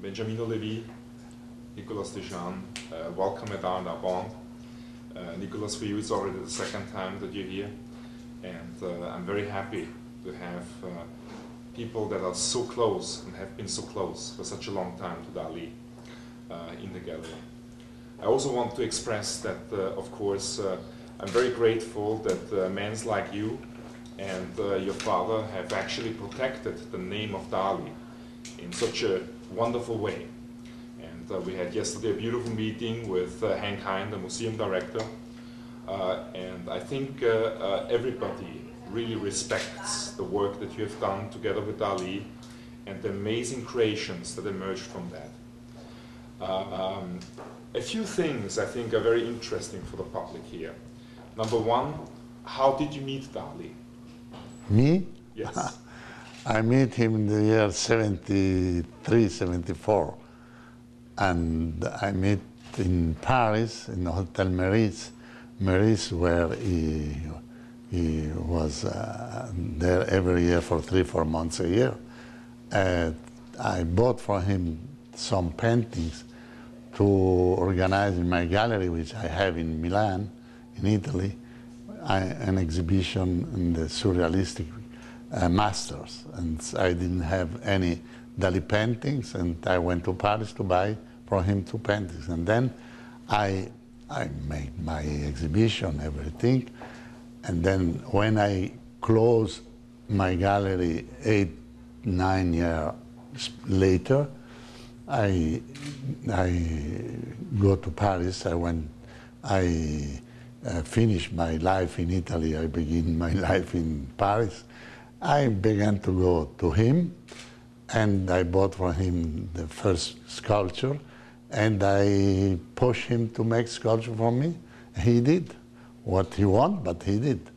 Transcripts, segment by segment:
Benjamino, Levi, Nicolas, Descharnes, welcome at our bond. Nicolas, for you it's already the second time that you're here, and I'm very happy to have people that are so close and have been so close for such a long time to Dali in the gallery. I also want to express that, of course, I'm very grateful that men like you and your father have actually protected the name of Dali in such a wonderful way. And we had yesterday a beautiful meeting with Hank Hein, the museum director, and I think everybody really respects the work that you have done together with Dali and the amazing creations that emerged from that. A few things I think are very interesting for the public here. Number one, how did you meet Dali? Me? Yes. I met him in the year 73, 74. And I met in Paris, in the Hotel Meurice, where he was there every year for 3-4 months a year. I bought for him some paintings to organize in my gallery, which I have in Milan, in Italy, an exhibition in the surrealistic masters. And I didn't have any Dali paintings, and I went to Paris to buy for him 2 paintings. And then I made my exhibition, everything. And then when I closed my gallery 8-9 years later, I go to Paris. I finished my life in Italy. I begin my life in Paris. I began to go to him, and I bought for him the first sculpture, and I pushed him to make sculpture for me. He did what he wanted, but he did.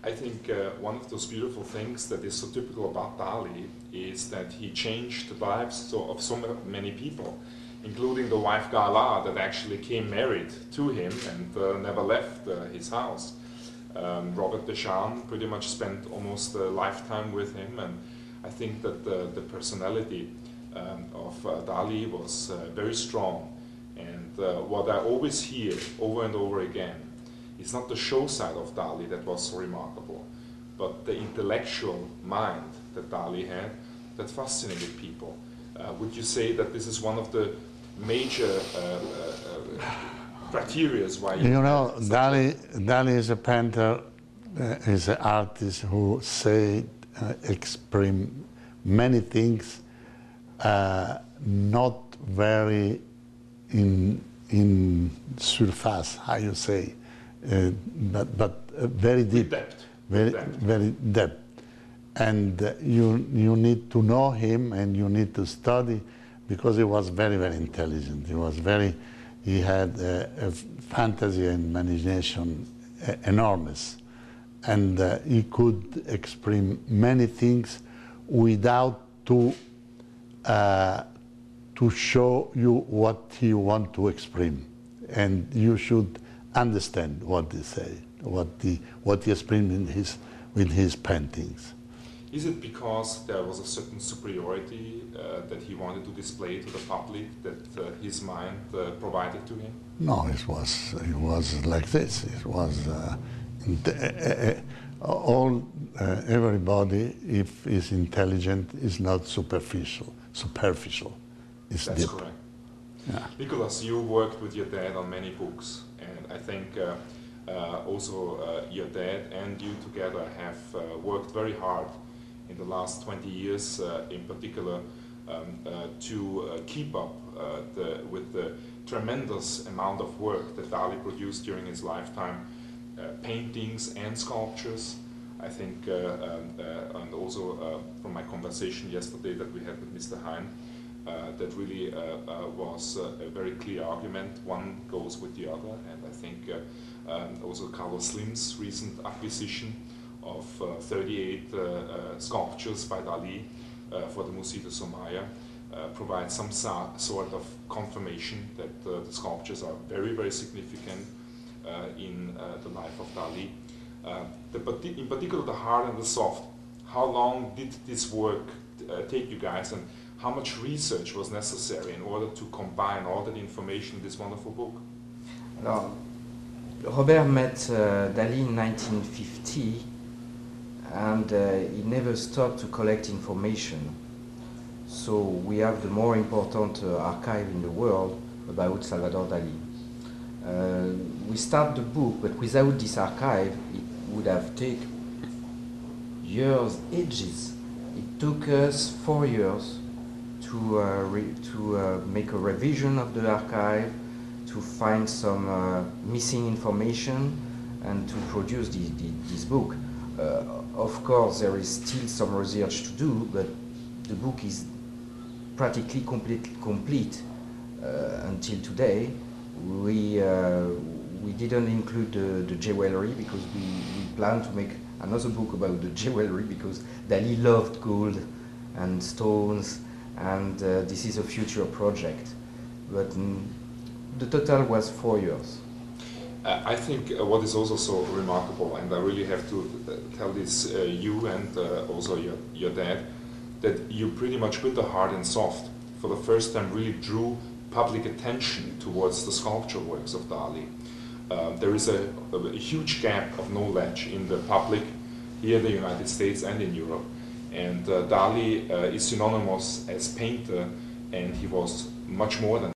I think one of those beautiful things that is so typical about Dali is that he changed the lives of so many people, including the wife Gala that actually came married to him and never left his house. Robert Descharnes pretty much spent almost a lifetime with him, and I think that the personality of Dali was very strong. And what I always hear over and over again, it's not the show side of Dali that was so remarkable, but the intellectual mind that Dali had that fascinated people. Would you say that this is one of the major criteria why you know, Dali is a painter, is an artist who express many things, not very in surface, how you say, but very deep, very depth. And you need to know him, and you need to study, because he was very, very intelligent. He had a fantasy and imagination enormous, and he could express many things without to show you what he want to express, and you should understand what he say, what he expressed with his paintings. Is it because there was a certain superiority that he wanted to display to the public that his mind provided to him? No, it was like this. It was everybody, if is intelligent, is not superficial. It's That's deep. correct. Yeah. Nicolas, you worked with your dad on many books, and I think also your dad and you together have worked very hard in the last 20 years, in particular, to keep up with the tremendous amount of work that Dali produced during his lifetime, paintings and sculptures. I think, and also from my conversation yesterday that we had with Mr. Hein, that really was a very clear argument. One goes with the other, and I think also Carlos Slim's recent acquisition of 38 sculptures by Dali for the Musée de Soumaya provides some sort of confirmation that the sculptures are very, very significant in the life of Dali. In particular, the hard and the soft. How long did this work take you guys, and how much research was necessary in order to combine all that information in this wonderful book? Alors, Robert met Dali in 1950, and he never stopped to collect information. So we have the more important archive in the world about Salvador Dali. We start the book, but without this archive, it would have taken years, ages. It took us 4 years to make a revision of the archive, to find some missing information, and to produce this book. Of course, there is still some research to do, but the book is practically complete until today. We didn't include the jewelry because we plan to make another book about the jewelry because Dali loved gold and stones, and this is a future project. But the total was 4 years. I think what is also so remarkable, and I really have to tell this you and also your dad, that you pretty much with the hard and soft for the first time really drew public attention towards the sculpture works of Dali. There is a huge gap of knowledge in the public here in the United States and in Europe, and Dali is synonymous as painter, and he was much more than